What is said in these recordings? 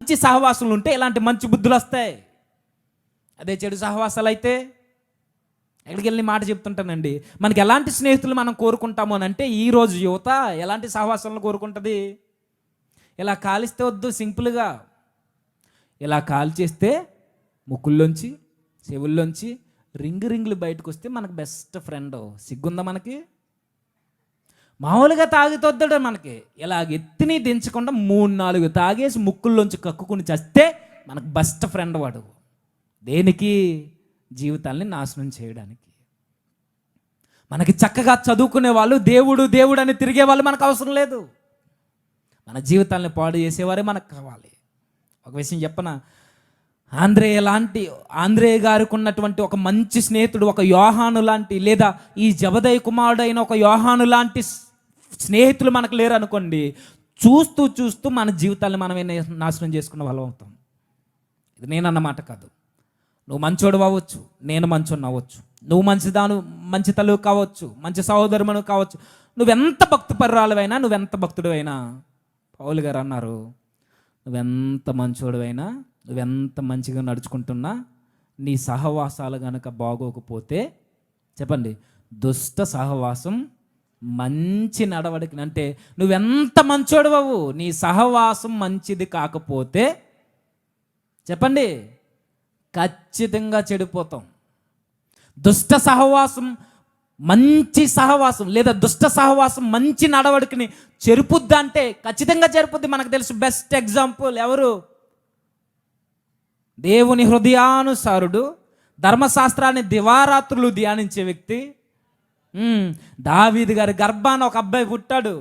మంచి సహవాసాలు ఉంటే ఇలాంటి మంచి బుద్ధులు వస్తాయి. అదే చెడు సహవాసాలు అయితే ఎక్కడికి వెళ్ళి మాట చెప్తుంటానండి, మనకి ఎలాంటి స్నేహితులు మనం కోరుకుంటాము అని అంటే, ఈరోజు యువత ఎలాంటి సహవాసాలను కోరుకుంటుంది? ఇలా కాలిస్తే వద్దు, సింపుల్గా ఇలా కాల్ చేస్తే ముక్కుల్లోంచి చెవుల్లోంచి రింగులు బయటకు వస్తే మనకు బెస్ట్ ఫ్రెండ్. సిగ్గుందా మనకి? మామూలుగా తాగుతొద్దడు మనకి, ఇలాగ ఎత్తిని దించకుండా 3-4 తాగేసి ముక్కుల్లోంచి కక్కుకుని చస్తే మనకు బెస్ట్ ఫ్రెండ్ వాడు. దేనికి? జీవితాల్ని నాశనం చేయడానికి. మనకి చక్కగా చదువుకునే వాళ్ళు, దేవుడు దేవుడు అని తిరిగే వాళ్ళు మనకు అవసరం లేదు. మన జీవితాల్ని పాడు చేసేవారే మనకు కావాలి. ఒక విషయం చెప్పనా, ఆంద్రే గారికి ఉన్నటువంటి ఒక మంచి స్నేహితుడు, ఒక యోహాను లాంటి, లేదా ఈ జబదయి కుమారుడైన ఒక యోహాను లాంటి స్నేహితులు మనకు లేరు అనుకోండి, చూస్తూ చూస్తూ మన జీవితాన్ని మనమే నాశనం చేసుకున్న వాళ్ళం అవుతాం. ఇది నేనన్నమాట కాదు. నువ్వు మంచోడు అవ్వచ్చు, నేను మంచోడు అవ్వచ్చు, నువ్వు మంచి తల్లి కావచ్చు, మంచి సహోదరుమను కావచ్చు, నువ్వెంత భక్తిపరురాలువైనా, నువ్వెంత భక్తుడు అయినా, పౌలు గారు అన్నారు, నువ్వెంత మంచోడు అయినా, నువ్వెంత మంచిగా నడుచుకుంటున్నా, నీ సహవాసాలు కనుక బాగోకపోతే, చెప్పండి, దుష్ట సహవాసం మంచి నడవడికి, అంటే నువ్వెంత మంచోడు అవ్వు, నీ సహవాసం మంచిది కాకపోతే, చెప్పండి, ఖచ్చితంగా చెడిపోతాం. దుష్ట సహవాసం మంచి సహవాసం, లేదా దుష్ట సహవాసం మంచి నడవడికని చెరుపుద్ది అంటే ఖచ్చితంగా చెరుపుద్ది. మనకు తెలుసు బెస్ట్ ఎగ్జాంపుల్ ఎవరు? దేవుని హృదయానుసారుడు, ధర్మశాస్త్రాన్ని దివారాత్రులు ధ్యానించే వ్యక్తి దావీదు గారి గర్భాన ఒక అబ్బాయి పుట్టాడు.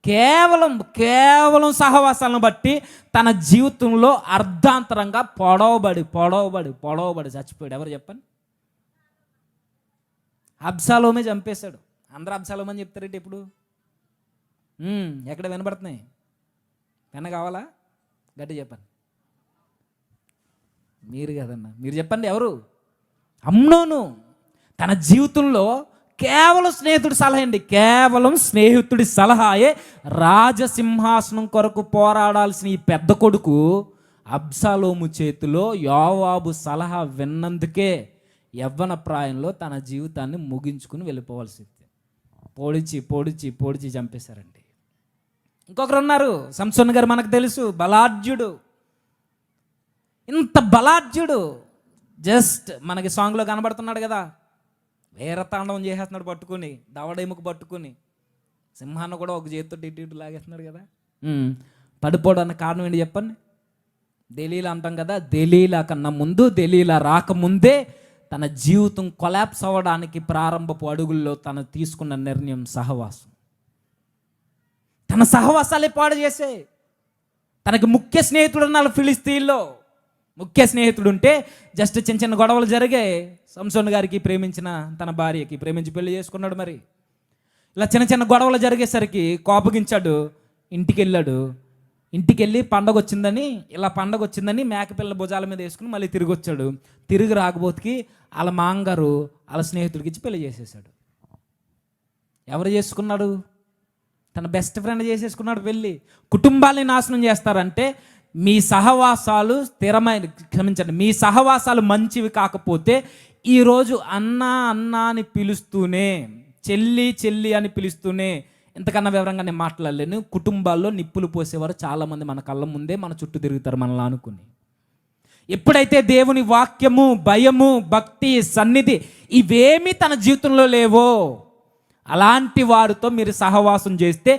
కేవలం సహవాసాలను బట్టి తన జీవితంలో అర్ధాంతరంగా పొడవబడి చచ్చిపోయాడు. ఎవరు చెప్పండి? అబ్షాలోమే చంపేశాడు. అందరూ అబ్షాలోమ్ అని చెప్తారేంటి ఇప్పుడు? ఎక్కడ వినబడుతున్నాయి? పెన్న కావాలా? గట్టి చెప్పండి. మీరు కదన్నా, మీరు చెప్పండి. ఎవరు? అమ్నోను. తన జీవితంలో కేవలం స్నేహితుడి సలహాయే రాజసింహాసనం కొరకు పోరాడాల్సిన ఈ పెద్ద కొడుకు అబ్షాలోము చేతిలో యోవాబు సలహా విన్నందుకే యవ్వన ప్రాయంలో తన జీవితాన్ని ముగించుకుని వెళ్ళిపోవాల్సింది. పొడిచి చంపేశారండి. ఇంకొకరు ఉన్నారు, సంసోన్ గారు, మనకు తెలుసు, బలాఢ్యుడు. ఇంత బలాఢ్యుడు, జస్ట్ మనకి సాంగ్లో కనబడుతున్నాడు కదా, వీరతాండవం చేసేస్తున్నాడు పట్టుకుని, దవడెముకు పట్టుకుని, సింహాన్ని కూడా ఒక చేతితో ఇటు లాగేస్తున్నాడు కదా. పడిపోవడానికి కారణం ఏంటి చెప్పండి? దెలీలా అంటాం కదా, దెలీలా కన్నా ముందు, దెలీలా రాకముందే తన జీవితం కొలాప్స్ అవ్వడానికి ప్రారంభపు అడుగుల్లో తను తీసుకున్న నిర్ణయం సహవాసం. తన సహవాసాలే పాడు చేసే. తనకి ముఖ్య స్నేహితుడు ఉన్నారు ఫిలిస్తీన్లో. ముఖ్య స్నేహితుడు ఉంటే జస్ట్ చిన్న గొడవలు జరిగాయి. సంసోన్ గారికి ప్రేమించిన తన భార్యకి ప్రేమించి పెళ్లి చేసుకున్నాడు. మరి ఇలా చిన్న గొడవలు జరిగేసరికి కోపగించాడు. ఇంటికి వెళ్ళి పండగ వచ్చిందని మేకపిల్లల భుజాల మీద వేసుకుని మళ్ళీ తిరిగి వచ్చాడు. తిరిగి రాకపోతే వాళ్ళ మాంగారు వాళ్ళ స్నేహితుడికి ఇచ్చి పెళ్లి చేసేసాడు. ఎవరు చేసుకున్నాడు? తన బెస్ట్ ఫ్రెండ్ చేసేసుకున్నాడు పెళ్ళి. కుటుంబాన్ని నాశనం చేస్తారంటే మీ సహవాసాలు మీ సహవాసాలు మంచివి కాకపోతే, ఈరోజు అన్న అని పిలుస్తూనే, చెల్లి అని పిలుస్తూనే, ఇంతకన్నా వివరంగా నేను మాట్లాడలేను, కుటుంబాల్లో నిప్పులు పోసేవారు చాలామంది మన కళ్ళ ముందే మన చుట్టూ తిరుగుతారు మనల్ని అనుకుని. ఎప్పుడైతే దేవుని వాక్యము, భయము, భక్తి, సన్నిధి ఇవేమీ తన జీవితంలో లేవో, అలాంటి వారితో మీరు సహవాసం చేస్తే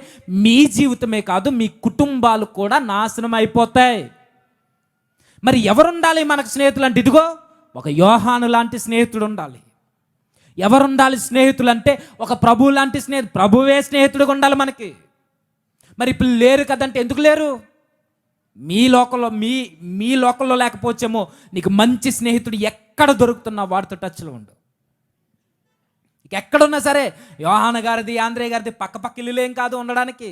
మీ జీవితమే కాదు, మీ కుటుంబాలు కూడా నాశనం అయిపోతాయి. మరి ఎవరుండాలి మనకు స్నేహితులు అంటే? ఇదిగో ఒక యోహాను లాంటి స్నేహితుడు ఉండాలి. ఎవరుండాలి స్నేహితులు అంటే? ఒక ప్రభువు లాంటి ప్రభువే స్నేహితుడిగా ఉండాలి మనకి. మరి ఇప్పుడు లేరు కదంటే ఎందుకు లేరు? మీ లోకంలో లేకపోవచ్చేమో, నీకు మంచి స్నేహితుడు ఎక్కడ దొరుకుతున్నా వాడితో టచ్లో ఉండు. ఎక్కడున్నా సరే, యోహాను గారిది, ఆంద్రే గారిది పక్క ఇల్లులేం కాదు ఉండడానికి.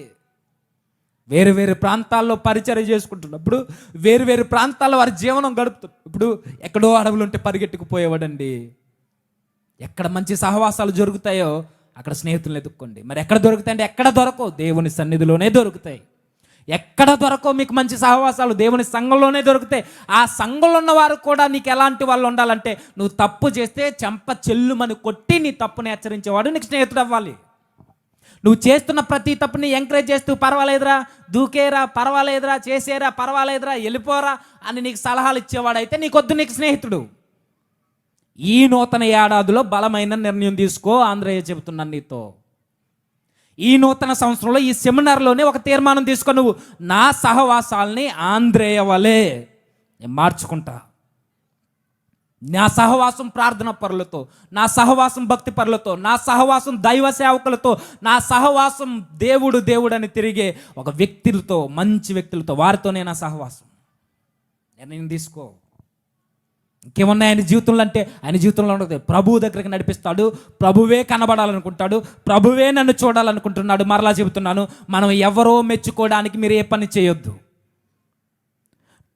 వేరు ప్రాంతాల్లో పరిచర్య చేసుకుంటున్నప్పుడు, వేరు ప్రాంతాల్లో వారి జీవనం గడుపుతారు. ఇప్పుడు ఎక్కడో అడవులు ఉంటే పరిగెట్టుకుపోయేవాడండి. ఎక్కడ మంచి సహవాసాలు జరుగుతాయో అక్కడ స్నేహితులను ఎదుక్కోండి. మరి ఎక్కడ దొరుకుతాయంటే? ఎక్కడ దొరకవు, దేవుని సన్నిధిలోనే దొరుకుతాయి. ఎక్కడ దొరకవు మీకు మంచి సహవాసాలు, దేవుని సంఘంలోనే దొరుకుతాయి. ఆ సంఘంలో ఉన్న వారు కూడా నీకు ఎలాంటి వాళ్ళు ఉండాలంటే, నువ్వు తప్పు చేస్తే చెంప చెల్లుమని కొట్టి నీ తప్పుని హెచ్చరించేవాడు నీకు స్నేహితుడు అవ్వాలి. నువ్వు చేస్తున్న ప్రతి తప్పుని ఎంకరేజ్ చేస్తూ పర్వాలేదురా, దూకేరా, పర్వాలేదురా, చేసేరా, పర్వాలేదురా, వెళ్ళిపోరా అని నీకు సలహాలు ఇచ్చేవాడైతే నీకొద్దు నీకు స్నేహితుడు. ఈ నూతన ఏడాదిలో బలమైన నిర్ణయం తీసుకో. ఆంధ్రయ్య చెబుతున్నాను నీతో. ఈ నూతన సంవత్సరంలో ఈ సెమినార్లోనే ఒక తీర్మానం తీసుకో. నువ్వు నా సహవాసాలని ఆంధ్రేయ వలె నేను మార్చుకుంటా. నా సహవాసం ప్రార్థన పరులతో, నా సహవాసం భక్తి పరులతో, నా సహవాసం దైవ సేవకులతో, నా సహవాసం దేవుడు దేవుడు అని తిరిగే ఒక వ్యక్తులతో, మంచి వ్యక్తులతో, వారితోనే నా సహవాసం. నేను తీసుకో. ఇంకేమన్నా ఆయన జీవితంలో అంటే, ఆయన జీవితంలో ఉండదు. ప్రభువు దగ్గరికి నడిపిస్తాడు, ప్రభువే కనబడాలనుకుంటాడు, ప్రభువే నన్ను చూడాలనుకుంటున్నాడు. మరలా చెబుతున్నాను, మనం ఎవరో మెచ్చుకోవడానికి మీరు ఏ పని చేయొద్దు.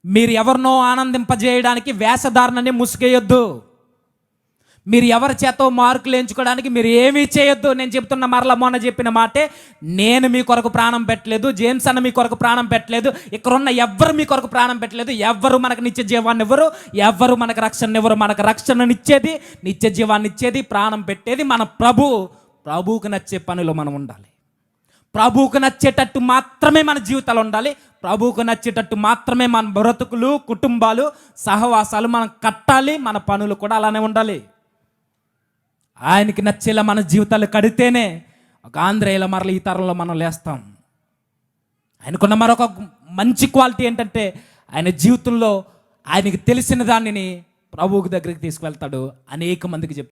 మీరు ఎవరినో ఆనందింపజేయడానికి వేషధారణని ముసుగేయొద్దు. మీరు ఎవరి చేతో మార్కులు ఎంచుకోవడానికి మీరు ఏమీ చేయొద్దు. నేను చెప్తున్న మరలా మొన్న చెప్పిన మాటే, నేను మీ కొరకు ప్రాణం పెట్టలేదు, జేమ్స్ అన్న మీ కొరకు ప్రాణం పెట్టలేదు, ఇక్కడున్న ఎవ్వరు మీ కొరకు ప్రాణం పెట్టలేదు. ఎవ్వరు మనకు నిత్య జీవాన్ని ఇవ్వరు, ఎవ్వరు మనకు రక్షణ ఇవ్వరు. మనకు రక్షణనిచ్చేది, నిత్య జీవాన్ని ఇచ్చేది, ప్రాణం పెట్టేది మన ప్రభువుకు నచ్చే పనిలో మనం ఉండాలి. ప్రభువుకు నచ్చేటట్టు మాత్రమే మన జీవితాలు ఉండాలి. ప్రభువుకు నచ్చేటట్టు మాత్రమే మన బ్రతుకులు, కుటుంబాలు, సహవాసాలు మనం కట్టాలి. మన పనులు కూడా అలానే ఉండాలి. ఆయనకి నచ్చేలా మన జీవితాలు కడితేనే ఒక ఆంధ్రేయుల మరల ఈ తరంలో మనం లేస్తాం. ఆయనకున్న మరొక మంచి క్వాలిటీ ఏంటంటే, ఆయన జీవితంలో ఆయనకి తెలిసిన దానిని ప్రభువుకి దగ్గరికి తీసుకువెళ్తాడు, అనేక మందికి చెప్తాడు.